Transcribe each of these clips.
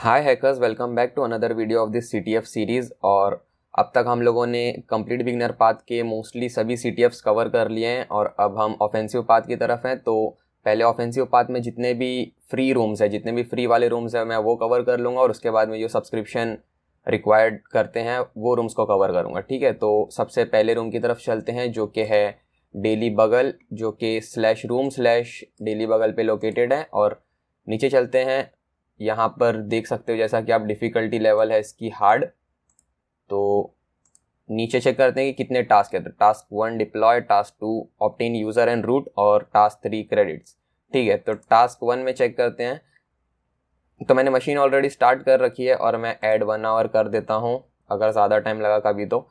Hi hackers, welcome back to another video of this CTF series. और अब तक हम लोगों ने कंप्लीट बिगनर पाथ के मोस्टली सभी CTFs कवर कर लिए हैं और अब हम ऑफेंसिव पाथ की तरफ हैं। तो पहले ऑफेंसिव पाथ में जितने भी फ्री रूम्स हैं, जितने भी फ्री वाले रूम्स हैं, मैं वो कवर कर लूँगा और उसके बाद में जो सब्सक्रिप्शन रिक्वायर्ड करते हैं वो रूम्स को कवर करूँगा। ठीक है, तो सबसे पहले रूम की तरफ चलते हैं जो कि है डेली बगल, जो कि /room/डेली बगल पे लोकेटेड है। और नीचे चलते हैं, यहाँ पर देख सकते हो जैसा कि आप डिफ़िकल्टी लेवल है इसकी हार्ड। तो नीचे चेक करते हैं कि कितने टास्क है। तो task 1 deploy, task 2 obtain user and root और टास्क 3 क्रेडिट्स। ठीक है, तो टास्क 1 में चेक करते हैं। तो मैंने मशीन ऑलरेडी स्टार्ट कर रखी है और मैं ऐड 1 आवर कर देता हूँ अगर ज़्यादा टाइम लगा कभी तो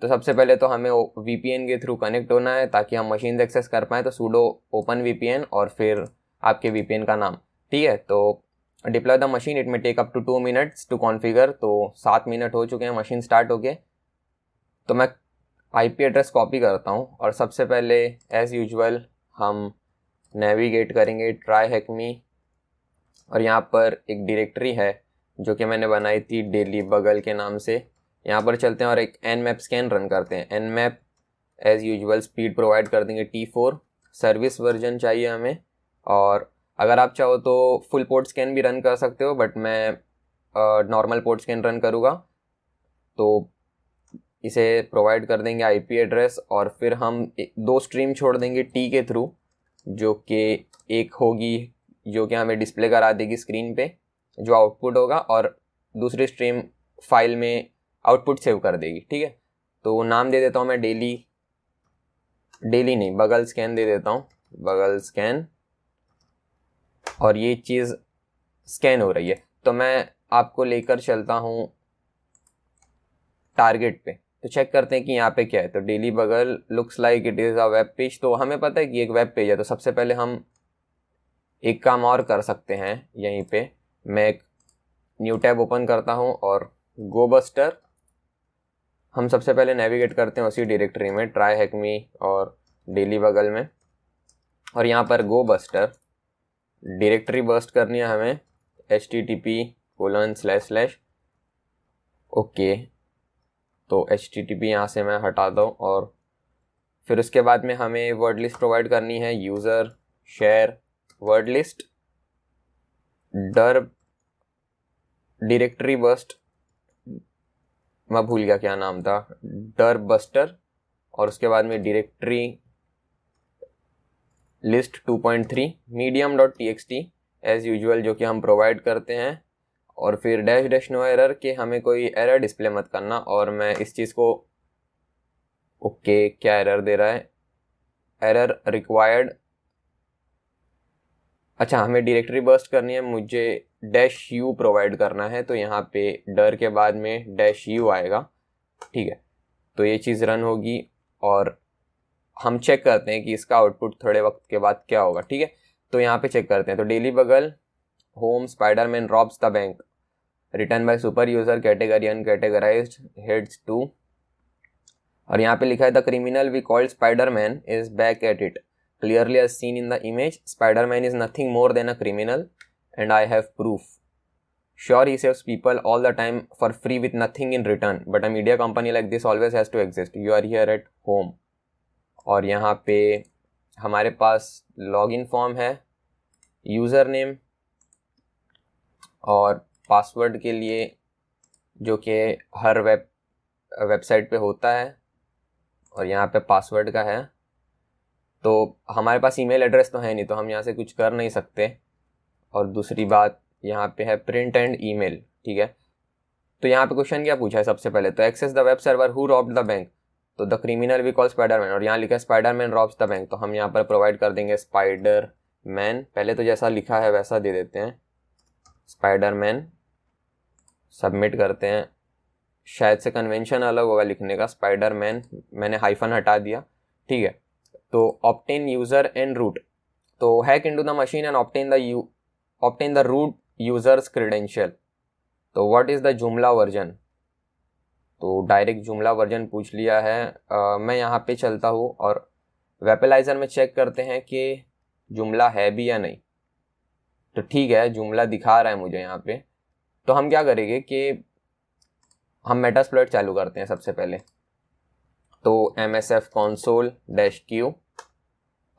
सबसे पहले तो हमें VPN के थ्रू कनेक्ट होना है ताकि हम मशीन एक्सेस कर पाएँ। तो सूडो ओपन VPN और फिर आपके VPN का नाम। ठीक है, तो deploy the machine, it may take up to 2 minutes to configure. तो 7 मिनट हो चुके हैं मशीन स्टार्ट हो गए। तो मैं IP एड्रेस कॉपी करता हूँ और सबसे पहले एज़ यूजुअल हम नेविगेट करेंगे ट्राई हैकमी और यहाँ पर एक डायरेक्टरी है जो कि मैंने बनाई थी डेली बगल के नाम से। यहाँ पर चलते हैं और एक nmap स्कैन रन करते हैं। nmap as usual speed provide कर देंगे T4। सर्विस वर्जन चाहिए हमें, और अगर आप चाहो तो फुल पोर्ट स्कैन भी रन कर सकते हो, बट मैं नॉर्मल पोर्ट स्कैन रन करूँगा। तो इसे प्रोवाइड कर देंगे IP एड्रेस और फिर हम 2 स्ट्रीम छोड़ देंगे T के थ्रू, जो कि एक होगी जो कि हमें डिस्प्ले करा देगी स्क्रीन पे जो आउटपुट होगा, और दूसरी स्ट्रीम फाइल में आउटपुट सेव कर देगी। ठीक है, तो नाम दे देता हूँ मैं डेली नहीं, बगल स्कैन दे देता हूँ, बगल स्कैन। और ये चीज़ स्कैन हो रही है तो मैं आपको लेकर चलता हूँ टारगेट पे। तो चेक करते हैं कि यहाँ पे क्या है। तो डेली बगल looks like it is a web page. तो हमें पता है कि एक वेब पेज है। तो सबसे पहले हम एक काम और कर सकते हैं, यहीं पे मैं एक न्यू टैब ओपन करता हूँ और गो बस्टर, हम सबसे पहले नेविगेट करते हैं उसी डायरेक्टरी में ट्राई हैकमी और डेली बगल में, और यहाँ पर गो बस्टर डायरेक्टरी बस्ट करनी है हमें http:// ओके। तो http यहाँ से मैं हटा दूँ और फिर उसके बाद में हमें वर्ड लिस्ट प्रोवाइड करनी है, यूज़र शेयर वर्ड लिस्ट डर डायरेक्टरी बस्ट, मैं भूल गया क्या नाम था, डर बस्टर, और उसके बाद में directory list 2.3 medium.txt as usual जो कि हम प्रोवाइड करते हैं, और फिर -- नो एरर के हमें कोई एरर डिस्प्ले मत करना। और मैं इस चीज़ को ओके, क्या एरर दे रहा है, एरर रिक्वायर्ड। अच्छा, हमें डायरेक्टरी बर्स्ट करनी है, मुझे -u प्रोवाइड करना है, तो यहाँ पे डर के बाद में -u आएगा। ठीक है, तो ये चीज़ रन होगी और हम चेक करते हैं कि इसका आउटपुट थोड़े वक्त के बाद क्या होगा। ठीक है, तो यहाँ पे चेक करते हैं। तो Daily Bugle home Spiderman robs the bank return by super user category uncategorised heads to, और यहाँ पे लिखा है the criminal we called Spiderman is back at it clearly as seen in the image. Spider-Man is nothing more than a criminal and I have proof. Sure, he saves people all the time for free with nothing in return, but a media company like this always has to exist. You are here at home. और यहाँ पे हमारे पास login form है, user name और password के लिए जो कि हर वेबसाइट पे होता है, और यहाँ पे पासवर्ड का है। तो हमारे पास ईमेल एड्रेस तो है नहीं, तो हम यहाँ से कुछ कर नहीं सकते। और दूसरी बात यहाँ पे है प्रिंट एंड ईमेल। ठीक है, तो यहाँ पे क्वेश्चन क्या पूछा है सबसे पहले, तो access the web server who robbed the bank, तो the criminal we call Spiderman, और यहाँ लिखा है स्पाइडरमैन रॉब्स द बैंक, तो हम यहाँ पर प्रोवाइड कर देंगे स्पाइडरमैन। पहले तो जैसा लिखा है वैसा दे देते हैं, स्पाइडरमैन। सबमिट करते हैं, शायद से कन्वेंशन अलग होगा लिखने का, स्पाइडरमैन मैंने हाइफन हटा दिया। ठीक है, तो ऑब्टेन यूज़र एंड रूट, तो hack into the machine and obtain the root users credential. तो what is the Joomla version, तो डायरेक्ट जुमला वर्जन पूछ लिया है। मैं यहाँ पे चलता हूँ और वेपलाइजर में चेक करते हैं कि जुमला है भी या नहीं। तो ठीक है, जुमला दिखा रहा है मुझे यहाँ पे। तो हम क्या करेंगे कि हम मेटास्प्लॉइट चालू करते हैं सबसे पहले। तो msf console -q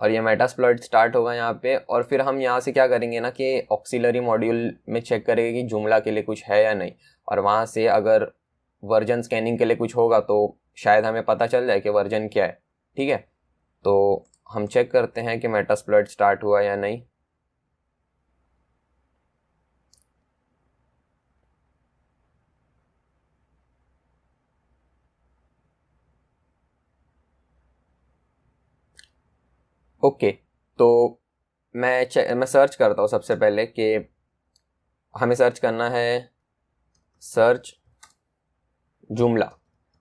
और ये मेटास्प्लॉइट स्टार्ट होगा यहाँ पे। और फिर हम यहाँ से क्या करेंगे ना कि ऑक्सिलरी मॉड्यूल में चेक करेंगे कि जुमला के लिए कुछ है या नहीं, और वहाँ से अगर वर्जन स्कैनिंग के लिए कुछ होगा तो शायद हमें पता चल जाए कि वर्जन क्या है। ठीक है, तो हम चेक करते हैं कि मेटास्प्लॉइट स्टार्ट हुआ या नहीं। ओके, तो मैं सर्च करता हूँ सबसे पहले कि हमें सर्च करना है सर्च जुमला।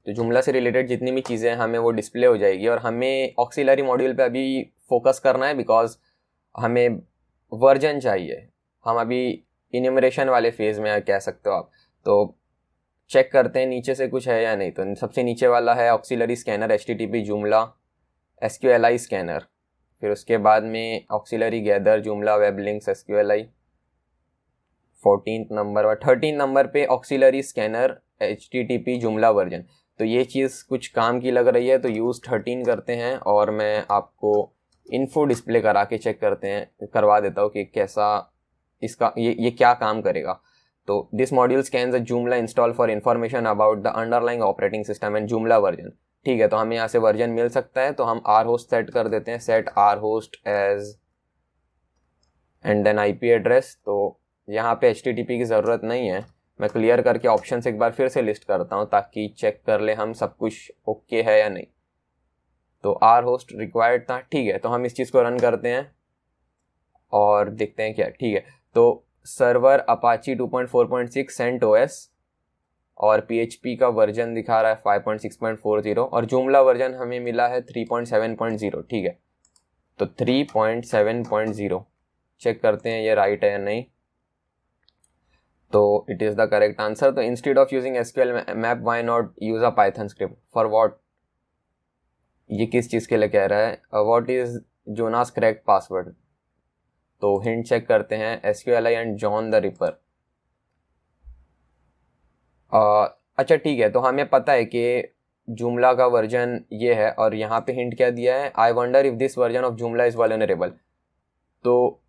तो जुमला से रिलेटेड जितनी भी चीज़ें हैं हमें वो डिस्प्ले हो जाएगी, और हमें ऑक्सिलरी मॉड्यूल पे अभी फोकस करना है बिकॉज हमें वर्जन चाहिए। हम अभी इन्यूमरेशन वाले फेज़ में कह सकते हो आप। तो चेक करते हैं नीचे से कुछ है या नहीं। तो सबसे नीचे वाला है ऑक्सिलरी स्कैनर HTTP जुमला SQLi स्कैनर। फिर उसके बाद में ऑक्सिलरी गैदर जुमला वेब लिंक्स SQLi। 14 नंबर और 13 नंबर पे ऑक्सिलरी स्कैनर HTTP जुमला वर्जन। तो ये चीज़ कुछ काम की लग रही है, तो यूज़ 13 करते हैं और मैं आपको इन्फो डिस्प्ले करा के चेक करवा देता हूँ कि कैसा इसका ये क्या काम करेगा। तो दिस मॉड्यूल स्कैन्स अ जुमला install for information about the underlying operating system and जुमला वर्जन। ठीक है, तो हमें यहाँ से वर्जन मिल सकता है, तो हम आर होस्ट सेट कर देते हैं, set R host as and then IP address. तो यहाँ पे HTTP की ज़रूरत नहीं है। मैं क्लियर करके ऑप्शन एक बार फिर से लिस्ट करता हूँ ताकि चेक कर ले हम सब कुछ ओके है या नहीं। तो आर होस्ट रिक्वायर्ड था, ठीक है, तो हम इस चीज़ को रन करते हैं और देखते हैं क्या। ठीक है, तो सर्वर अपाची 2.4.6 CentOS और PHP का वर्जन दिखा रहा है 5.6.40 और जुमला वर्जन हमें मिला है 3.7.0। ठीक है, तो 3.7.0 चेक करते हैं ये राइट है या नहीं। तो it is the correct answer. तो instead of using SQL map why not use a Python script for what. ये किस चीज़ के लिए कह रहा है, what is Jonas correct password. तो हिंट चेक करते हैं SQLi and John the Ripper. अच्छा ठीक है, तो हमें पता है कि जुमला का वर्जन ये है और यहाँ पे हिंट क्या दिया है, I wonder if this version of जुमला इज वल्नरेबल। तो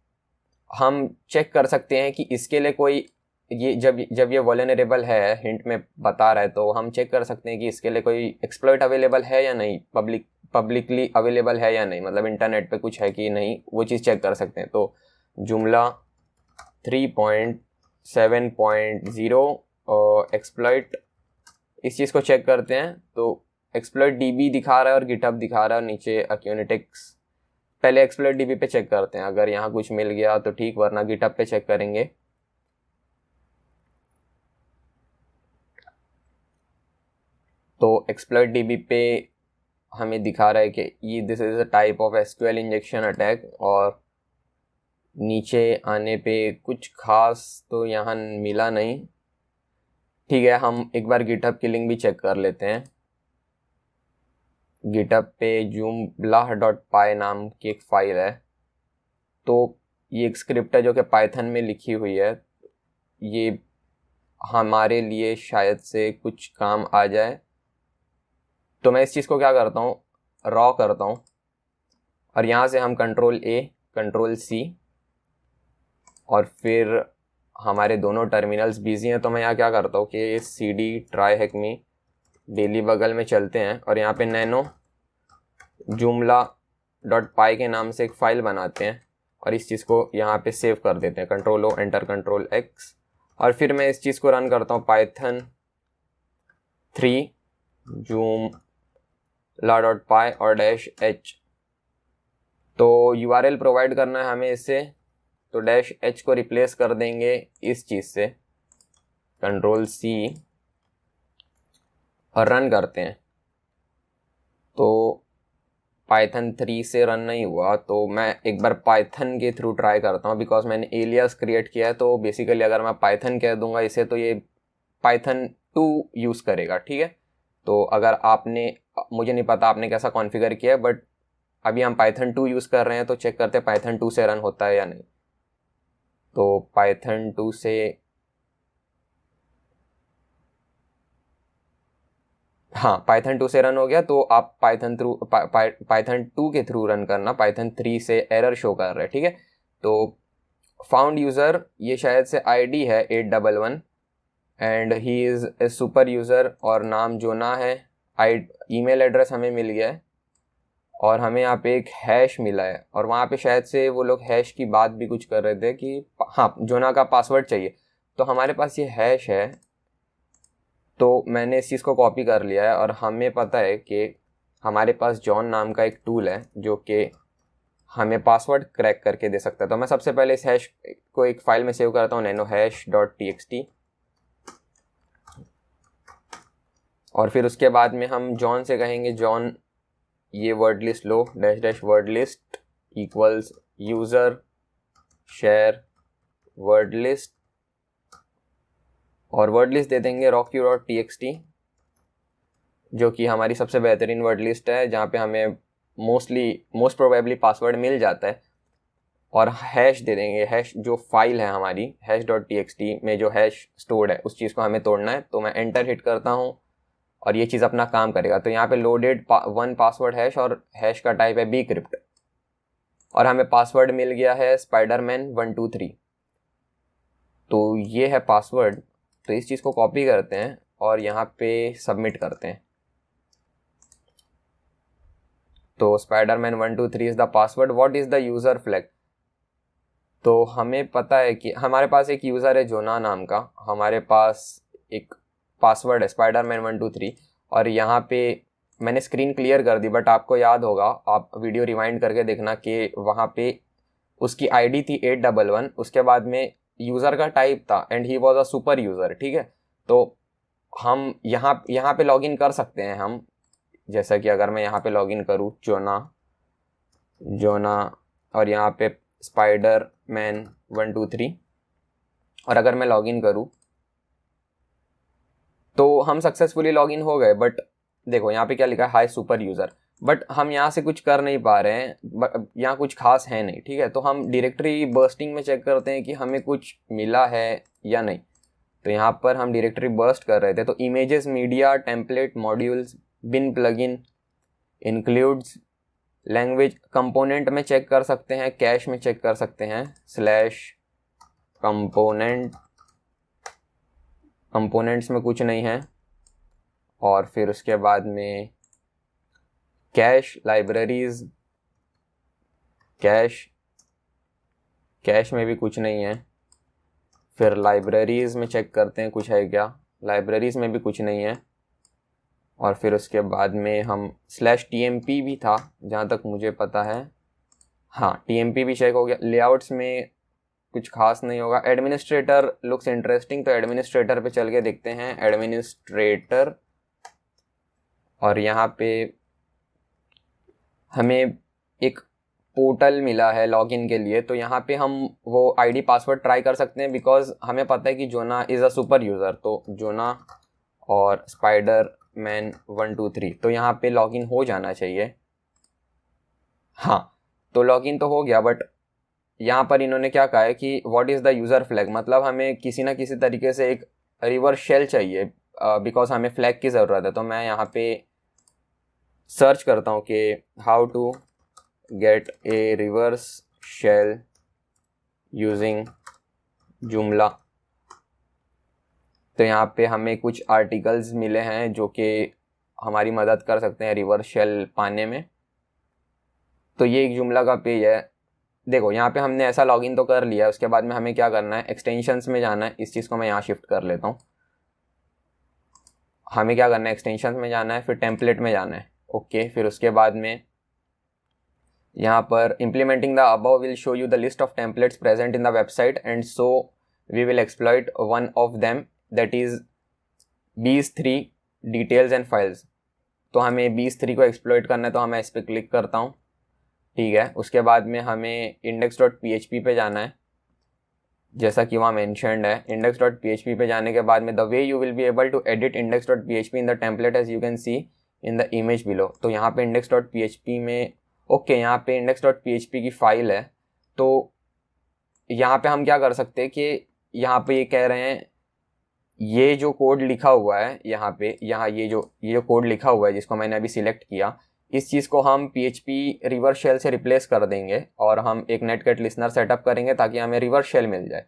हम चेक कर सकते हैं कि इसके लिए कोई ये जब ये वल्नरेबल है हिंट में बता रहा है, तो हम चेक कर सकते हैं कि इसके लिए कोई एक्सप्लॉइट अवेलेबल है या नहीं, पब्लिकली अवेलेबल है या नहीं, मतलब इंटरनेट पे कुछ है कि नहीं, वो चीज़ चेक कर सकते हैं। तो जुमला 3.7.0 एक्सप्लॉइट, इस चीज़ को चेक करते हैं। तो एक्सप्लॉइट DB दिखा रहा है और गिटहब दिखा रहा है, और नीचे अक्यूनेटिक्स। पहले एक्सप्लॉइट DB पे चेक करते हैं, अगर यहाँ कुछ मिल गया तो ठीक, वरना गिटहब पे चेक करेंगे। तो एक्सप्लॉइट DB पे हमें दिखा रहा है कि ये this is a type of SQL injection attack, और नीचे आने पे कुछ खास तो यहाँ मिला नहीं। ठीक है, हम एक बार गिटहब की लिंक भी चेक कर लेते हैं। गिटहब पे joomla.py नाम की एक फ़ाइल है। तो ये एक स्क्रिप्ट है जो कि पाइथन में लिखी हुई है। ये हमारे लिए शायद से कुछ काम आ जाए। तो मैं इस चीज़ को क्या करता हूँ, रॉ करता हूँ, और यहाँ से हम Ctrl+A Ctrl+C, और फिर हमारे दोनों टर्मिनल्स बिजी हैं, तो मैं यहाँ क्या करता हूँ कि CD try hack me daily बगल में चलते हैं और यहाँ पे नैनो joomla.py के नाम से एक फ़ाइल बनाते हैं, और इस चीज़ को यहाँ पे सेव कर देते हैं, Ctrl+O एंटर Ctrl+X। और फिर मैं इस चीज़ को रन करता हूँ python 3 joomla.py और -h। तो URL प्रोवाइड करना है हमें इससे, तो -h को रिप्लेस कर देंगे इस चीज़ से, Ctrl+C और रन करते हैं। तो पाइथन 3 से रन नहीं हुआ, तो मैं एक बार पाइथन के थ्रू ट्राई करता हूँ, बिकॉज मैंने एलियास क्रिएट किया है। तो बेसिकली अगर मैं पाइथन कह दूंगा इसे, तो ये पाइथन 2 यूज़ करेगा। ठीक है, तो अगर आपने, मुझे नहीं पता आपने कैसा कॉन्फ़िगर किया है, बट अभी हम पाइथन 2 यूज़ कर रहे हैं, तो चेक करते हैं पाइथन 2 से रन होता है या नहीं। तो पाइथन 2 से हाँ, पाइथन 2 से रन हो गया, तो आप पाइथन 2 के थ्रू रन करना, पाइथन 3 से एरर शो कर रहा है, ठीक है। तो फाउंड यूज़र, ये शायद से आईडी है 811 and he is a super user, और नाम जोना है। ईमेल एड्रेस हमें मिल गया है, और हमें यहाँ पे एक हैश मिला है, और वहाँ पे शायद से वो लोग हैश की बात भी कुछ कर रहे थे कि हाँ, जोना का पासवर्ड चाहिए। तो हमारे पास ये हैश है, तो मैंने इस चीज़ को कॉपी कर लिया है, और हमें पता है कि हमारे पास जॉन नाम का एक टूल है जो कि हमें पासवर्ड क्रैक करके दे सकता है। तो मैं सबसे पहले इस हैश को एक फाइल में सेव करता हूँ, nanohash.txt, और फिर उसके बाद में हम जॉन से कहेंगे जॉन ये वर्ड लिस्ट लो, -- word list equals user share word list, और वर्ड लिस्ट दे देंगे rockyou.txt, जो कि हमारी सबसे बेहतरीन वर्ड लिस्ट है, जहाँ पे हमें मोस्ट प्रोबेबली पासवर्ड मिल जाता है। और हैश दे देंगे, हैश जो फाइल है हमारी hash.txt में जो हैश स्टोर्ड है उस चीज़ को हमें तोड़ना है। तो मैं एंटर हिट करता हूँ और ये चीज़ अपना काम करेगा। तो यहाँ पे लोडेड 1 पासवर्ड हैश, और हैश का टाइप है bcrypt, और हमें पासवर्ड मिल गया है spiderman123। तो ये है पासवर्ड। तो इस चीज़ को कॉपी करते हैं और यहाँ पे सबमिट करते हैं। तो spiderman123 is the password, what is the user flag. तो हमें पता है कि हमारे पास एक यूज़र है जोना नाम का, हमारे पास एक पासवर्ड है spiderman123, और यहाँ पे मैंने स्क्रीन क्लियर कर दी, बट आपको याद होगा, आप वीडियो रिवाइंड करके देखना कि वहाँ पे उसकी आईडी थी 811, उसके बाद में यूज़र का टाइप था and he was a super user, ठीक है। तो हम यहाँ पे लॉगिन कर सकते हैं हम, जैसा कि अगर मैं यहाँ पे लॉगिन करूँ जोना और यहाँ पे spiderman123, और अगर मैं लॉगिन करूँ तो हम सक्सेसफुली लॉगिन हो गए। बट देखो यहाँ पे क्या लिखा है, हाई सुपर यूज़र, बट हम यहाँ से कुछ कर नहीं पा रहे हैं, यहाँ कुछ खास है नहीं, ठीक है। तो हम डायरेक्टरी बर्स्टिंग में चेक करते हैं कि हमें कुछ मिला है या नहीं। तो यहाँ पर हम डायरेक्टरी बर्स्ट कर रहे थे, तो इमेजेस, मीडिया, टेम्पलेट, मॉड्यूल्स, बिन प्लगइन, इंक्लूड्स, लैंग्वेज, कंपोनेंट में चेक कर सकते हैं, कैश में चेक कर सकते हैं, कंपोनेंट्स में कुछ नहीं है, और फिर उसके बाद में कैश, लाइब्रेरीज, कैश में भी कुछ नहीं है। फिर लाइब्रेरीज में चेक करते हैं कुछ है क्या, लाइब्रेरीज में भी कुछ नहीं है। और फिर उसके बाद में हम /tmp भी था जहाँ तक मुझे पता है, हाँ tmp भी चेक हो गया। लेआउट्स में कुछ खास नहीं होगा। एडमिनिस्ट्रेटर लुक्स इंटरेस्टिंग, तो एडमिनिस्ट्रेटर पे चल के देखते हैं, एडमिनिस्ट्रेटर, और यहाँ पे हमें एक पोर्टल मिला है लॉगिन के लिए। तो यहाँ पे हम वो आईडी पासवर्ड ट्राई कर सकते हैं, बिकॉज हमें पता है कि जोना इज़ अ सुपर यूज़र। तो जोना और spiderman123, तो यहाँ पे लॉगिन हो जाना चाहिए। हाँ, तो लॉगिन तो हो गया, बट यहाँ पर इन्होंने क्या कहा है कि what is the user flag, मतलब हमें किसी ना किसी तरीके से एक रिवर्स शेल चाहिए, बिकॉज हमें फ्लैग की ज़रूरत है। तो मैं यहाँ पे सर्च करता हूँ कि how to get a reverse shell using Joomla. तो यहाँ पे हमें कुछ आर्टिकल्स मिले हैं जो कि हमारी मदद कर सकते हैं रिवर्स शेल पाने में। तो ये एक जुमला का पेज है। देखो यहाँ पे हमने ऐसा लॉगिन तो कर लिया है, उसके बाद में हमें क्या करना है, एक्सटेंशंस में जाना है। इस चीज़ को मैं यहाँ शिफ्ट कर लेता हूँ। हमें क्या करना है, एक्सटेंशंस में जाना है, फिर टेम्पलेट में जाना है, ओके। फिर उसके बाद में यहाँ पर implementing the above will show you the list of templates present in the website, and so we will exploit one of them, that is bees3 details and files। तो हमें bees3 को एक्सप्लॉइट करना है, तो मैं इस पर क्लिक करता हूँ, ठीक है। उसके बाद में हमें index.php पे जाना है, जैसा कि वहाँ मैंशनड है। index.php पे जाने के बाद में the way you will be able to edit index.php in the template as you can see in the image below। तो यहाँ पे index.php में ओके, यहाँ पे index.php की फाइल है। तो यहाँ पे हम क्या कर सकते हैं कि यहाँ पे ये कह रहे हैं ये जो कोड लिखा हुआ है यहाँ पे, यहाँ ये जो कोड लिखा हुआ है जिसको मैंने अभी सिलेक्ट किया, इस चीज़ को हम PHP रिवर्स शेल से रिप्लेस कर देंगे और हम एक नेटगेट लिसनर सेटअप करेंगे ताकि हमें रिवर्स शेल मिल जाए।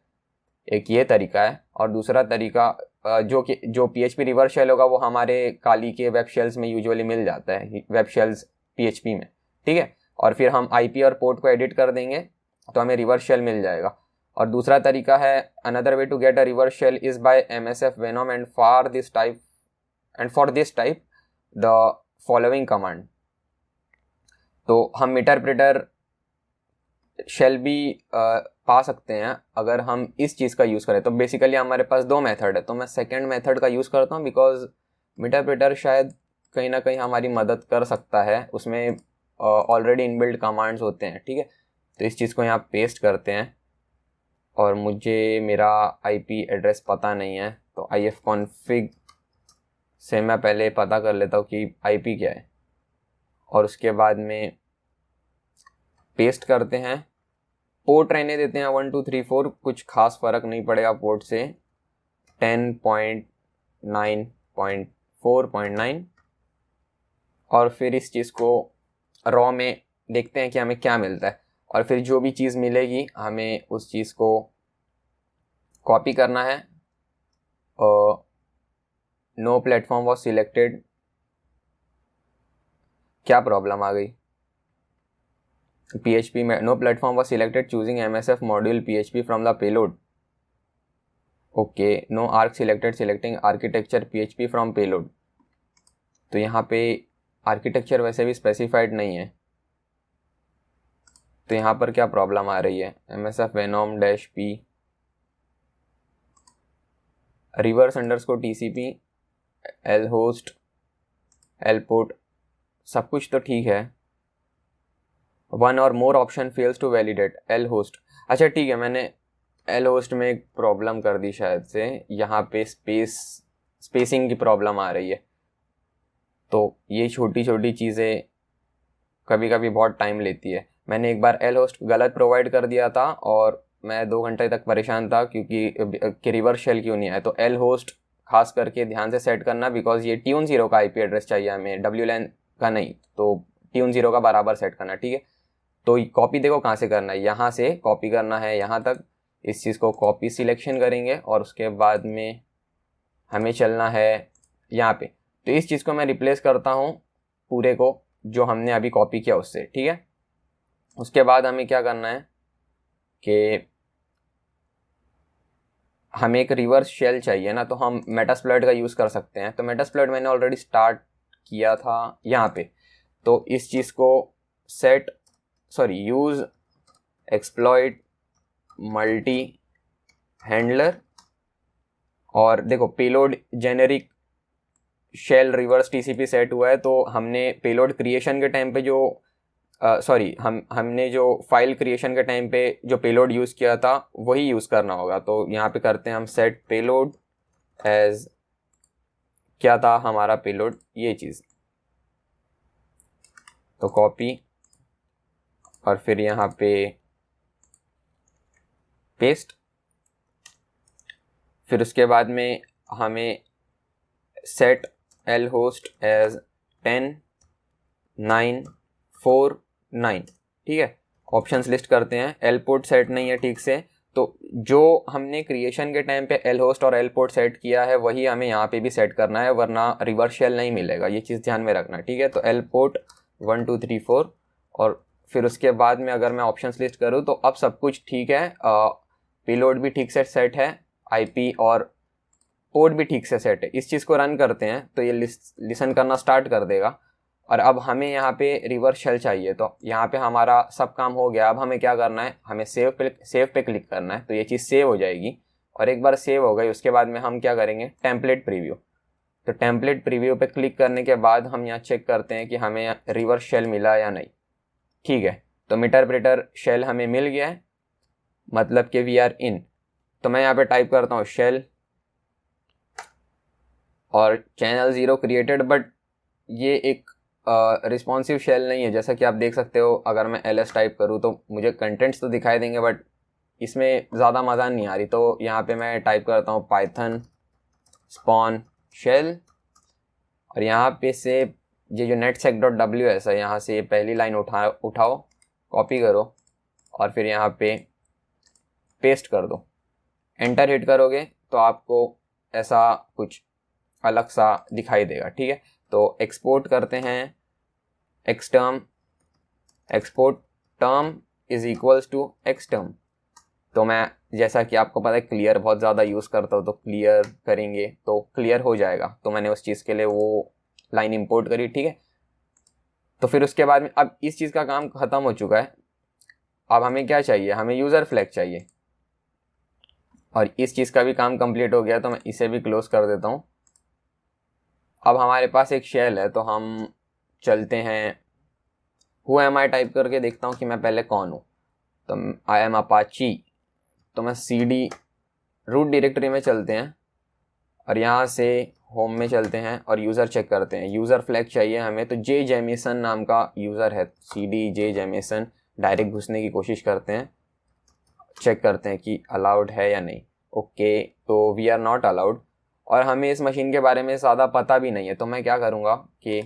एक ये तरीका है। और दूसरा तरीका जो PHP रिवर्स शेल होगा वो हमारे काली के वेब शेल्स में यूजुअली मिल जाता है, वेब शेल्स PHP में, ठीक है। और फिर हम IP और पोर्ट को एडिट कर देंगे तो हमें रिवर्स शेल मिल जाएगा। और दूसरा तरीका है, another way to get a reverse shell is by MSF Venom and for this type the following command. तो हम इंटरप्रेटर शेल भी पा सकते हैं अगर हम इस चीज़ का यूज़ करें। तो बेसिकली हमारे पास दो मेथड है, तो मैं सेकंड मेथड का यूज़ करता हूँ बिकॉज इंटरप्रेटर शायद कहीं ना कहीं हमारी मदद कर सकता है, उसमें ऑलरेडी इनबिल्ट कमांड्स होते हैं, ठीक है। तो इस चीज़ को यहाँ पेस्ट करते हैं और मुझे मेरा IP एड्रेस पता नहीं है तो ifconfig से मैं पहले पता कर लेता हूँ कि IP क्या है और उसके बाद में पेस्ट करते हैं। पोर्ट रहने देते हैं 1234, कुछ खास फ़र्क नहीं पड़ेगा पोर्ट से, 10.9.4.9। और फिर इस चीज़ को रॉ में देखते हैं कि हमें क्या मिलता है और फिर जो भी चीज़ मिलेगी हमें उस चीज़ को कॉपी करना है। नो प्लेटफॉर्म वॉज सिलेक्टेड, क्या प्रॉब्लम आ गई? PHP में no platform was selected choosing MSF module PHP from the payload. Okay, no arch selected selecting architecture PHP from payload. तो यहाँ पे आर्किटेक्चर वैसे भी स्पेसिफाइड नहीं है, तो यहाँ पर क्या प्रॉब्लम आ रही है? MSF Venom -P reverse_TCP lhost lport, सब कुछ तो ठीक है। वन और more option fails to validate lhost। अच्छा ठीक है, मैंने lhost में एक प्रॉब्लम कर दी शायद से, यहाँ पे स्पेसिंग की प्रॉब्लम आ रही है। तो ये छोटी छोटी चीज़ें कभी कभी बहुत टाइम लेती है। मैंने एक बार lhost गलत प्रोवाइड कर दिया था और मैं 2 घंटे तक परेशान था क्योंकि रिवर्स शेल क्यों नहीं आया। तो lhost खास करके ध्यान से सेट करना बिकॉज ये tune0 का IP एड्रेस चाहिए हमें, WLAN का नहीं। तो tune0 का बराबर सेट करना, ठीक है। तो कॉपी देखो कहाँ से करना है, यहाँ से कॉपी करना है यहाँ तक। इस चीज़ को कॉपी सिलेक्शन करेंगे और उसके बाद में हमें चलना है यहाँ पे। तो इस चीज़ को मैं रिप्लेस करता हूँ पूरे को जो हमने अभी कॉपी किया उससे, ठीक है। उसके बाद हमें क्या करना है कि हमें एक रिवर्स शेल चाहिए ना, तो हम मेटास्प्लॉइट का यूज़ कर सकते हैं। तो मेटास्प्लॉइट मैंने ऑलरेडी स्टार्ट किया था यहाँ पे। तो इस चीज़ को यूज़ एक्सप्लॉइट मल्टी हैंडलर, और देखो payload generic shell reverse TCP set हुआ है। तो हमने पेलोड क्रिएशन के टाइम पे हमने जो फाइल क्रिएशन के टाइम पे जो पेलोड यूज़ किया था वही यूज़ करना होगा। तो यहाँ पे करते हैं हम सेट पेलोड एज, क्या था हमारा पेलोड, ये चीज़। तो कॉपी और फिर यहाँ पे पेस्ट। फिर उसके बाद में हमें सेट lhost एज 10.9.4.9, ठीक है। ऑप्शंस लिस्ट करते हैं। lport सेट नहीं है ठीक से, तो जो हमने क्रिएशन के टाइम पे lhost और lport सेट किया है वही हमें यहाँ पे भी सेट करना है, वरना रिवर्स शेल नहीं मिलेगा। ये चीज़ ध्यान में रखना, ठीक है। तो lport 1 2 3 4 और फिर उसके बाद में अगर मैं ऑप्शंस लिस्ट करूँ तो अब सब कुछ ठीक है। पेलोड भी ठीक से सेट है, IP और पोर्ट भी ठीक से सेट है। इस चीज़ को रन करते हैं तो ये लिसन करना स्टार्ट कर देगा। और अब हमें यहाँ पे रिवर्स शेल चाहिए, तो यहाँ पे हमारा सब काम हो गया। अब हमें क्या करना है, हमें सेव पे क्लिक करना है। तो ये चीज़ सेव हो जाएगी और एक बार सेव हो गई उसके बाद में हम क्या करेंगे, टेम्पलेट प्रीव्यू। तो टेम्पलेट प्रीव्यू पे क्लिक करने के बाद हम यहाँ चेक करते हैं कि हमें रिवर्स शेल मिला या नहीं, ठीक है। तो इंटरप्रेटर शेल हमें मिल गया है, मतलब कि वी आर इन। तो मैं यहाँ पे टाइप करता हूँ शेल और चैनल 0 क्रिएटेड, बट ये एक रिस्पॉन्सिव शेल नहीं है। जैसा कि आप देख सकते हो, अगर मैं ls टाइप करूँ तो मुझे कंटेंट्स तो दिखाई देंगे बट इसमें ज़्यादा मज़ा नहीं आ रही। तो यहाँ पे मैं टाइप करता हूँ पाइथन स्पॉन शेल, और यहाँ पे से ये जो netsec.ws है यहाँ से ये पहली लाइन उठाओ, कॉपी करो और फिर यहाँ पे पेस्ट कर दो। एंटर हिट करोगे तो आपको ऐसा कुछ अलग सा दिखाई देगा। ठीक है, तो एक्सपोर्ट करते हैं, xterm, export term is equals to xterm. तो मैं, जैसा कि आपको पता है, क्लियर बहुत ज़्यादा यूज़ करता हूँ, तो क्लियर करेंगे तो क्लियर हो जाएगा। तो मैंने उस चीज़ के लिए वो लाइन इंपोर्ट करी। ठीक है, तो फिर उसके बाद में अब इस चीज़ का काम ख़त्म हो चुका है। अब हमें क्या चाहिए, हमें यूज़र फ्लैग चाहिए, और इस चीज़ का भी काम कंप्लीट हो गया, तो मैं इसे भी क्लोज कर देता हूँ। अब हमारे पास एक शेल है, तो हम चलते हैं हु एम आई टाइप करके देखता हूँ कि मैं पहले कौन हूँ। तो आई एम अपाची, तो मैं cd रूट डायरेक्टरी में चलते हैं और यहाँ से होम में चलते हैं और यूज़र चेक करते हैं। यूज़र फ्लैग चाहिए हमें, तो जे जेमिसन नाम का यूज़र है, cd जे जेमिसन। डायरेक्ट घुसने की कोशिश करते हैं, चेक करते हैं कि अलाउड है या नहीं। ओके, तो वी आर नॉट अलाउड, और हमें इस मशीन के बारे में ज़्यादा पता भी नहीं है। तो मैं क्या करूँगा कि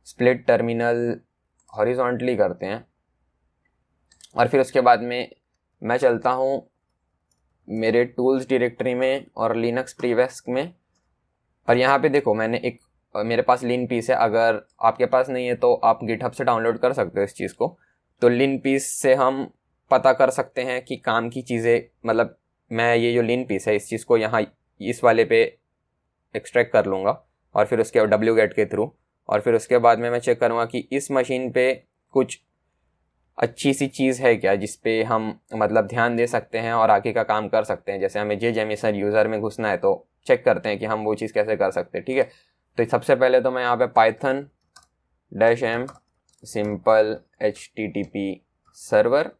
स्प्लिट टर्मिनल हॉरिजॉन्टली करते हैं, और फिर उसके बाद में मैं चलता हूँ मेरे टूल्स डायरेक्टरी में और लिनक्स प्रीवेस्क में, और यहाँ पे देखो मैंने एक, मेरे पास लिन पीस है। अगर आपके पास नहीं है तो आप गिटहब से डाउनलोड कर सकते हो इस चीज़ को। तो लिन पीस से हम पता कर सकते हैं कि काम की चीज़ें, मतलब मैं ये जो लिन पीस है इस चीज़ को यहाँ इस वाले पे एक्सट्रैक्ट कर लूँगा, और फिर उसके wget के थ्रू, और फिर उसके बाद में मैं चेक करूँगा कि इस मशीन पे कुछ अच्छी सी चीज़ है क्या जिस पे हम मतलब ध्यान दे सकते हैं और आगे का काम कर सकते हैं। जैसे हमें जे जेमिसन यूज़र में घुसना है, तो चेक करते हैं कि हम वो चीज़ कैसे कर सकते हैं। ठीक है, तो सबसे पहले तो मैं यहाँ पे Python -m simple http server,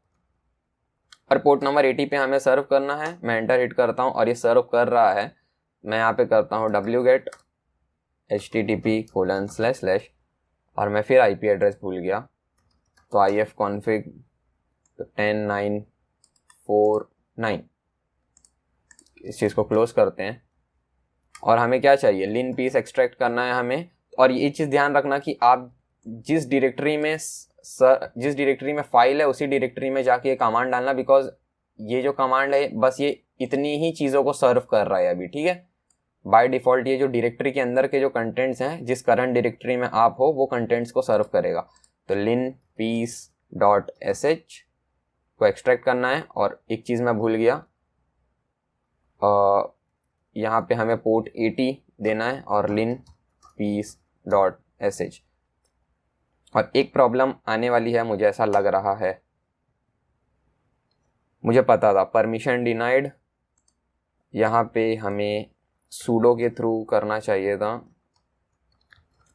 और पोर्ट नंबर 80 पे हमें सर्व करना है। मैं एंटर हिट करता हूँ और ये सर्व कर रहा है। मैं यहाँ पे करता हूँ wget http:// और मैं फिर IP एड्रेस भूल गया, तो ifconfig तो 10949, इस चीज़ को क्लोज करते हैं। और हमें क्या चाहिए, लिन पीस एक्सट्रैक्ट करना है हमें। और ये चीज़ ध्यान रखना कि आप जिस डायरेक्टरी में फाइल है उसी डायरेक्टरी में जाके ये कमांड डालना, बिकॉज ये जो कमांड है बस ये इतनी ही चीज़ों को सर्व कर रहा है अभी। ठीक है, बाय डिफ़ॉल्ट ये जो डायरेक्टरी के अंदर के जो कंटेंट्स हैं, जिस करंट डायरेक्टरी में आप हो, वो कंटेंट्स को सर्व करेगा। तो linpiece.sh को एक्सट्रैक्ट करना है। और एक चीज़ मैं भूल गया, यहाँ पे हमें पोर्ट 80 देना है और linpiece.sh। और एक प्रॉब्लम आने वाली है, मुझे ऐसा लग रहा है, मुझे पता था, परमिशन डिनाइड। यहाँ पे हमें सूडो के थ्रू करना चाहिए था,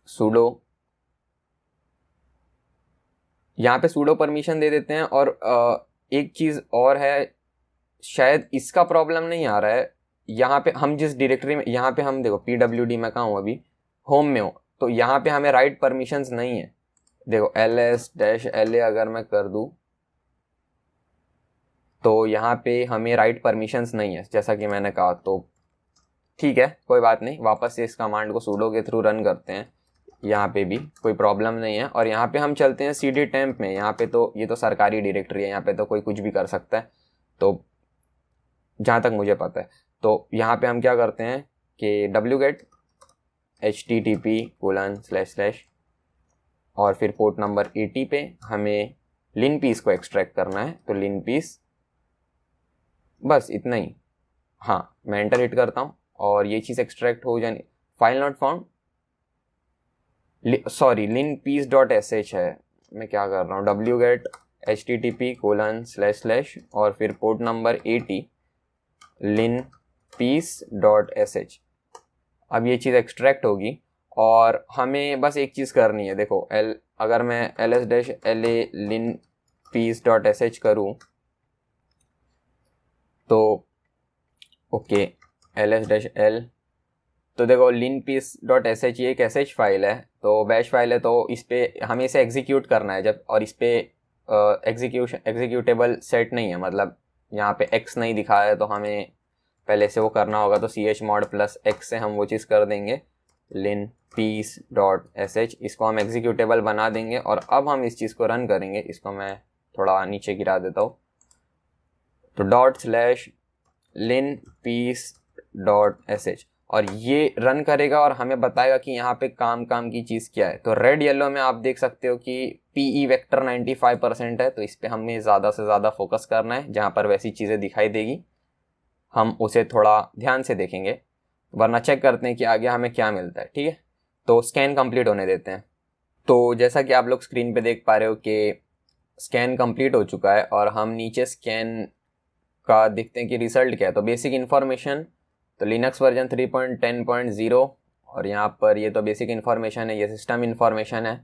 सूडो, यहाँ पे सूडो परमिशन दे देते हैं। और एक चीज़ और है, शायद इसका प्रॉब्लम नहीं आ रहा है। यहाँ पे हम जिस डायरेक्टरी में, यहाँ पे हम देखो pwd में कहाँ हूँ अभी, होम में हूँ, तो यहाँ पे हमें राइट परमिशंस नहीं है। देखो ls-la अगर मैं कर दूँ तो यहाँ पे हमें राइट परमिशंस नहीं है, जैसा कि मैंने कहा। तो ठीक है, कोई बात नहीं, वापस से इस कमांड को सूडो के थ्रू रन करते हैं। यहाँ पे भी कोई प्रॉब्लम नहीं है। और यहाँ पे हम चलते हैं cd temp में। यहाँ पे तो ये तो सरकारी डायरेक्टरी है, यहाँ पे तो कोई कुछ भी कर सकता है, तो जहाँ तक मुझे पता है। तो यहाँ पे हम क्या करते हैं कि wget http:// और फिर पोर्ट नंबर 80 पे हमें लिन पीस को एक्सट्रैक्ट करना है। तो लिन पीस, बस इतना ही। हाँ, मैं एंटर हिट करता हूँ और ये चीज़ एक्सट्रैक्ट हो जानी। File not found, sorry, linpiece.sh है। मैं क्या कर रहा हूँ, wget http:// और फिर पोर्ट नंबर 80 linpiece.sh। अब ये चीज़ एक्सट्रैक्ट होगी और हमें बस एक चीज़ करनी है। देखो अगर मैं ls-la linpiece.sh करूँ तो ओके, ls-l, तो देखो linpiece.sh ये एक sh फाइल है, तो बैश फाइल है, तो इस पे हमें इसे एग्जीक्यूट करना है जब, और इस पे एग्जीक्यूटेबल सेट नहीं है, मतलब यहाँ पे x नहीं दिखा है, तो हमें पहले से वो करना होगा तो chmod+x से हम वो चीज़ कर देंगे, linpeace.sh। इसको हम एग्जीक्यूटेबल बना देंगे और अब हम इस चीज़ को रन करेंगे। इसको मैं थोड़ा नीचे गिरा देता हूँ। तो ./linpeace.sh और ये रन करेगा और हमें बताएगा कि यहाँ पे काम की चीज़ क्या है। तो रेड येलो में आप देख सकते हो कि PE वेक्टर 95% है, तो इस पे हमें ज़्यादा से ज़्यादा फोकस करना है। जहाँ पर वैसी चीज़ें दिखाई देगी हम उसे थोड़ा ध्यान से देखेंगे, वरना चेक करते हैं कि आगे हमें क्या मिलता है। ठीक है, तो स्कैन कंप्लीट होने देते हैं। तो जैसा कि आप लोग स्क्रीन पे देख पा रहे हो कि स्कैन कंप्लीट हो चुका है और हम नीचे स्कैन का देखते हैं कि रिजल्ट क्या है। तो बेसिक इन्फॉर्मेशन, तो लिनक्स वर्जन 3.10.0 और यहाँ पर ये तो बेसिक इन्फॉर्मेशन है। ये सिस्टम इन्फॉर्मेशन है,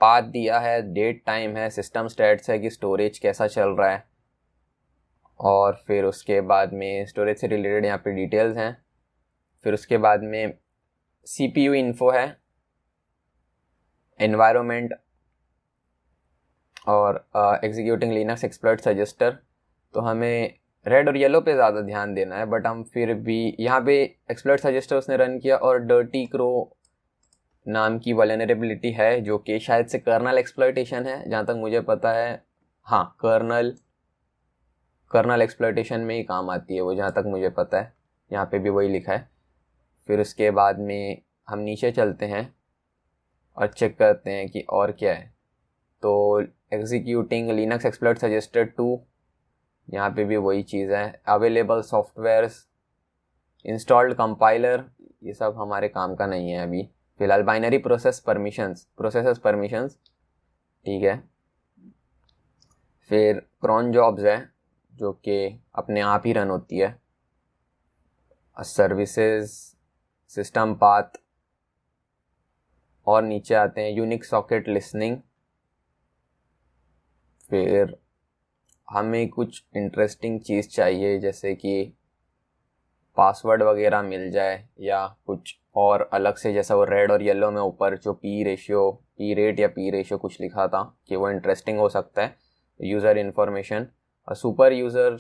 पाथ दिया है, डेट टाइम है, सिस्टम स्टेट्स है कि स्टोरेज कैसा चल रहा है, और फिर उसके बाद में स्टोरेज से रिलेटेड यहाँ पे डिटेल्स हैं। फिर उसके बाद में CPU इन्फो है, एनवायरनमेंट और एग्जीक्यूटिंग लिनक्स एक्सप्लॉइट सजेस्टर। तो हमें रेड और येलो पे ज़्यादा ध्यान देना है, बट हम फिर भी यहाँ पे एक्सप्लॉइट सजेस्टर उसने रन किया और डर्टी क्रो नाम की वल्नरेबिलिटी है जो कि शायद से कर्नल एक्सप्लॉइटेशन है, जहाँ तक मुझे पता है। हाँ, कर्नल एक्सप्लॉइटेशन में ही काम आती है वो, जहाँ तक मुझे पता है। यहाँ पे भी वही लिखा है। फिर उसके बाद में हम नीचे चलते हैं और चेक करते हैं कि और क्या है। तो एग्जीक्यूटिंग लिनक्स एक्सप्लॉइट सजेस्टर 2, यहाँ पे भी वही चीज़ है। अवेलेबल सॉफ्टवेयर्स, इंस्टॉल्ड कंपाइलर, ये सब हमारे काम का नहीं है अभी फिलहाल। बाइनरी प्रोसेसेस परमिशंस, ठीक है। फिर क्रॉन जॉब्स है जो कि अपने आप ही रन होती है। सर्विसेज, सिस्टम पाथ, और नीचे आते हैं यूनिक सॉकेट लिसनिंग। फिर हमें कुछ इंटरेस्टिंग चीज़ चाहिए जैसे कि पासवर्ड वगैरह मिल जाए या कुछ और अलग से, जैसा वो रेड और येलो में ऊपर जो पी रेशियो कुछ लिखा था कि वो इंटरेस्टिंग हो सकता है। User information, super user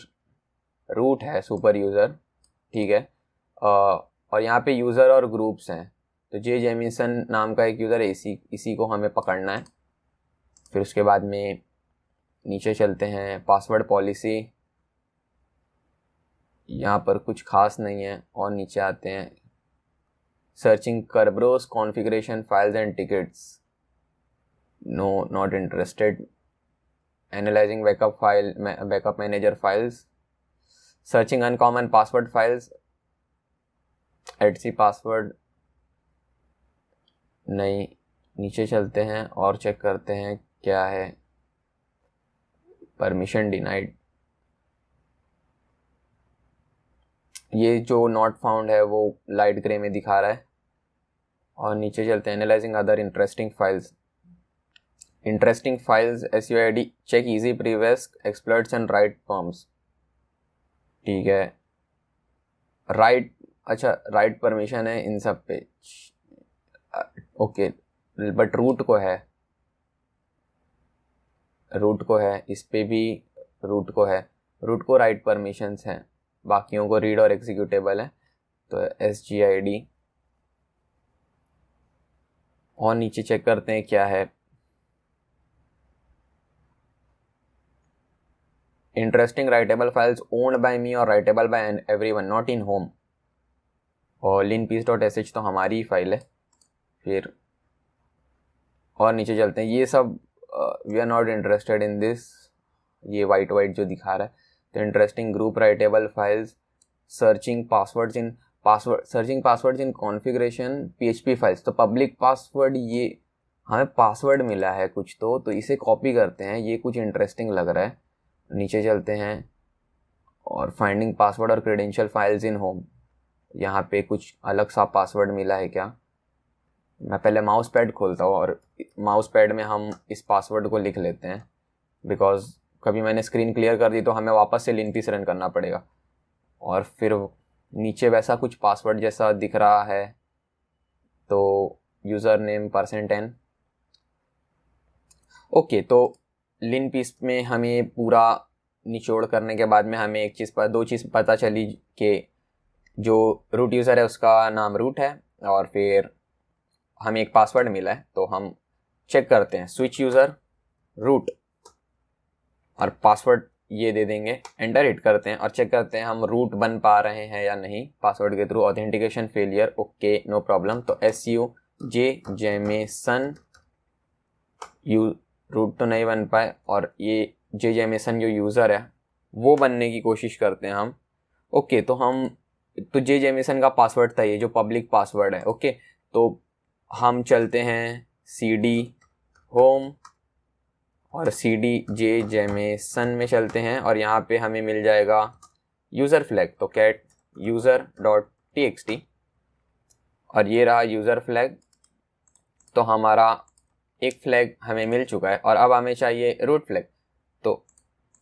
root है, सुपर यूज़र, ठीक है। और यहाँ पे यूज़र और ग्रुप्स हैं। तो जे जेमिसन नाम का एक यूज़र है, इसी को हमें पकड़ना है। फिर उसके बाद में नीचे चलते हैं, पासवर्ड पॉलिसी, यहाँ पर कुछ खास नहीं है। और नीचे आते हैं, searching Kerberos configuration files and tickets, no not interested. Analysing backup manager files, searching uncommon password files, etc password नहीं। नीचे चलते हैं और चेक करते हैं क्या है, परमिशन डिनाइड। ये जो नॉट फाउंड है वो लाइट ग्रे में दिखा रहा है। और नीचे चलते हैं, analysing other interesting files SUID, check easy previous exploits and write forms, ठीक है। राइट परमिशन है इन सब पे, ओके। बट रूट को है इस पे भी, रूट को राइट परमिशंस हैं, बाकियों को रीड और एग्जीक्यूटेबल है। तो SGID। और नीचे चेक करते हैं क्या है, interesting writable files owned by me और writable by everyone not in home. और linpeace.sh तो हमारी ही फाइल है। फिर और नीचे चलते हैं, ये सब we are not interested in this, ये वाइट जो दिखा रहा है। तो interesting group writable files, searching passwords in configuration PHP files. तो पब्लिक पासवर्ड, ये हमें पासवर्ड मिला है कुछ, तो इसे कॉपी करते हैं, ये कुछ इंटरेस्टिंग लग रहा है। नीचे चलते हैं और फाइंडिंग पासवर्ड और क्रेडेंशियल फाइल्स इन होम, यहाँ पे कुछ अलग सा पासवर्ड मिला है क्या। मैं पहले माउस पैड खोलता हूँ और माउस पैड में हम इस पासवर्ड को लिख लेते हैं, बिकॉज कभी मैंने स्क्रीन क्लियर कर दी तो हमें वापस से linpeace रन करना पड़ेगा। और फिर नीचे वैसा कुछ पासवर्ड जैसा दिख रहा है, तो यूज़र नेम %n, ओके। तो linpeace में हमें पूरा निचोड़ करने के बाद में हमें दो चीज़ पता चली कि जो रूट यूज़र है उसका नाम रूट है और फिर हमें एक पासवर्ड मिला है, तो हम चेक करते हैं स्विच यूज़र रूट और पासवर्ड ये दे देंगे, एंटर हिट करते हैं और चेक करते हैं हम रूट बन पा रहे हैं या नहीं पासवर्ड के through. Authentication failure, okay no problem. तो SUJ जेमेसन रूट तो नहीं बन पाए और ये जे जेमेसन जो यूज़र है वो बनने की कोशिश करते हैं हम। ओके तो जे जेमेसन का पासवर्ड था ये जो पब्लिक पासवर्ड है। ओके तो हम चलते हैं CD होम और CD जे जेमेसन में चलते हैं और यहाँ पे हमें मिल जाएगा यूज़र फ्लैग। तो कैट user.txt और ये रहा यूज़र फ्लैग। तो हमारा एक फ्लैग हमें मिल चुका है और अब हमें चाहिए रूट फ्लैग। तो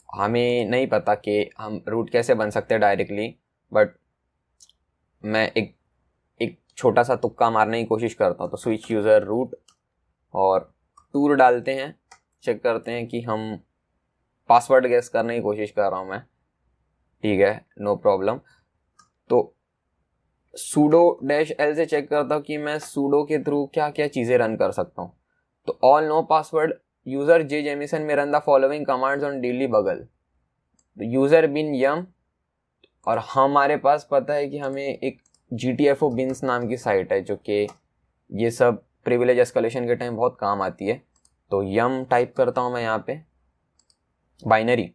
हमें नहीं पता कि हम रूट कैसे बन सकते हैं डायरेक्टली, बट मैं एक छोटा सा तुक्का मारने की कोशिश करता हूँ। तो स्विच यूज़र रूट और टूर डालते हैं, चेक करते हैं कि हम पासवर्ड गेस करने की कोशिश कर रहा हूँ मैं, ठीक है नो प्रॉब्लम। तो sudo-l से चेक करता हूँ कि मैं sudo के थ्रू क्या क्या चीज़ें रन कर सकता हूँ। तो ऑल नो पासवर्ड यूज़र जे जेमिसन में run the following commands on daily बगल यूज़र बिन यम। और हमारे पास पता है कि हमें एक GTFO बिन्स नाम की साइट है जो कि ये सब प्रिविलेज एस्केलेशन के टाइम बहुत काम आती है। तो यम टाइप करता हूँ मैं यहाँ पे बाइनरी,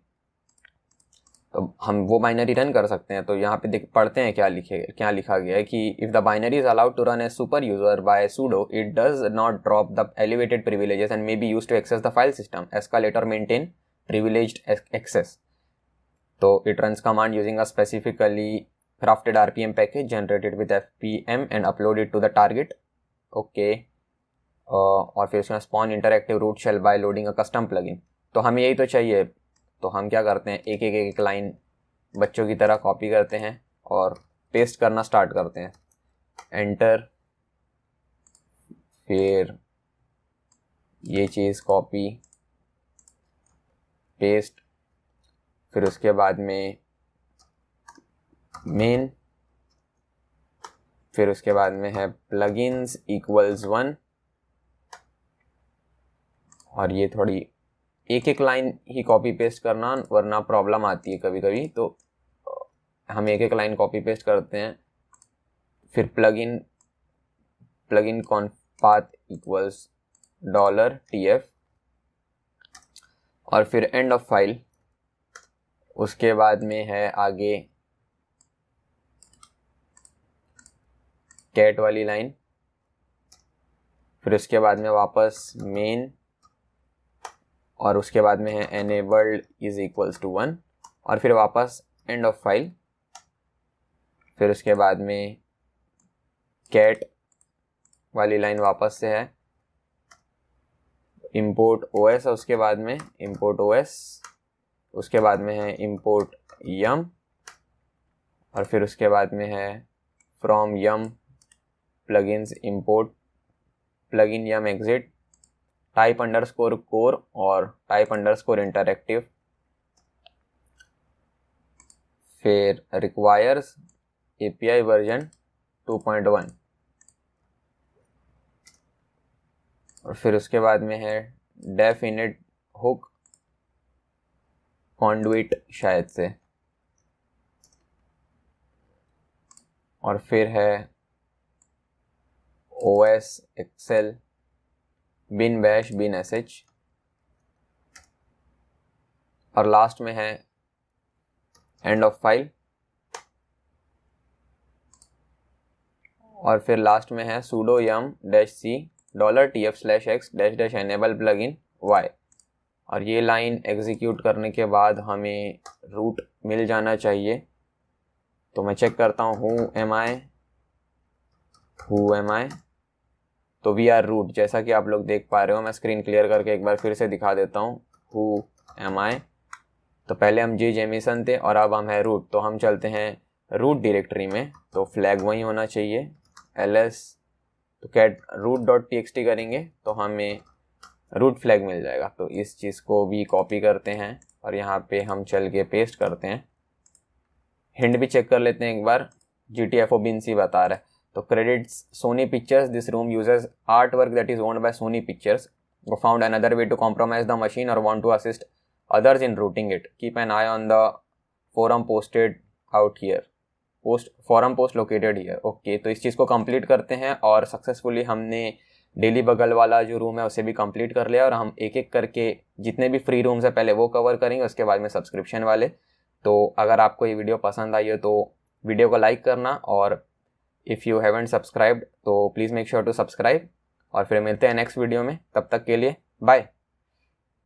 तो हम वो बाइनरी रन कर सकते हैं। तो यहाँ पे पढ़ते हैं क्या लिखा गया है कि if the binary is allowed to run as super user by sudo it does not drop the elevated privileges and may be used to access the file system escalate और मेंटेन प्रिविलेज्ड एक्सेस। तो it runs command using a specifically crafted RPM package generated with FPM and uploaded to the target। Okay और फिर उसमें spawn interactive root shell by loading a custom plugin। तो हमें यही तो चाहिए। तो हम क्या करते हैं, एक लाइन बच्चों की तरह कॉपी करते हैं और पेस्ट करना स्टार्ट करते हैं। एंटर, फिर ये चीज़ कॉपी पेस्ट, फिर उसके बाद में मेन, फिर उसके बाद में है plugins equals 1। और ये थोड़ी एक लाइन ही कॉपी पेस्ट करना वरना प्रॉब्लम आती है कभी कभी, तो हम एक लाइन कॉपी पेस्ट करते हैं। फिर प्लगइन कॉन्फ पाथ इक्वल्स $TF और फिर एंड ऑफ फाइल। उसके बाद में है आगे कैट वाली लाइन, फिर उसके बाद में वापस मेन और उसके बाद में है enabled इज इक्वल्स टू 1 और फिर वापस एंड ऑफ फाइल। फिर उसके बाद में कैट वाली लाइन वापस से है import OS और उसके बाद में import OS, उसके बाद में है import yum और फिर उसके बाद में है from yum plugins import plugin yum exit type underscore core और type underscore interactive, फिर requires API version 2.1 और फिर उसके बाद में है def init hook conduit शायद से, और फिर है OS excel bin bash bin sh और लास्ट में है एंड ऑफ फाइल और फिर लास्ट में है sudo yum -c $TF/x -enable plugin y। और ये लाइन एग्जीक्यूट करने के बाद हमें रूट मिल जाना चाहिए। तो मैं चेक करता हूँ who am I। तो वी आर रूट, जैसा कि आप लोग देख पा रहे हो। मैं स्क्रीन क्लियर करके एक बार फिर से दिखा देता हूँ who am I। तो पहले हम जे जेमिसन थे और अब हम है रूट, तो हम चलते हैं रूट डायरेक्टरी में। तो फ्लैग वही होना चाहिए ls, तो कैट root.txt करेंगे तो हमें रूट फ्लैग मिल जाएगा। तो इस चीज़ को भी कॉपी करते हैं और यहाँ पे हम चल के पेस्ट करते हैं। हिंट भी चेक कर लेते हैं एक बार, GTFO बिन्सी बता रहा है। तो credits Sony Pictures, this room uses art work that is owned by Sony Pictures, वो found another way to compromise the machine और want to assist others in routing it. Keep an eye on the forum posted out here. forum post located here. Okay, तो इस चीज़ को complete करते हैं और successfully हमने daily बगल वाला जो रूम है उसे भी कंप्लीट कर लिया और हम एक एक करके जितने भी फ्री रूम्स है पहले वो कवर करेंगे, उसके बाद में सब्सक्रिप्शन वाले। तो अगर आपको ये वीडियो पसंद आई हो तो वीडियो को लाइक करना, और इफ़ यू हैवेंट सब्सक्राइब्ड तो please make sure to subscribe. और फिर मिलते हैं नेक्स्ट वीडियो में, तब तक के लिए बाय।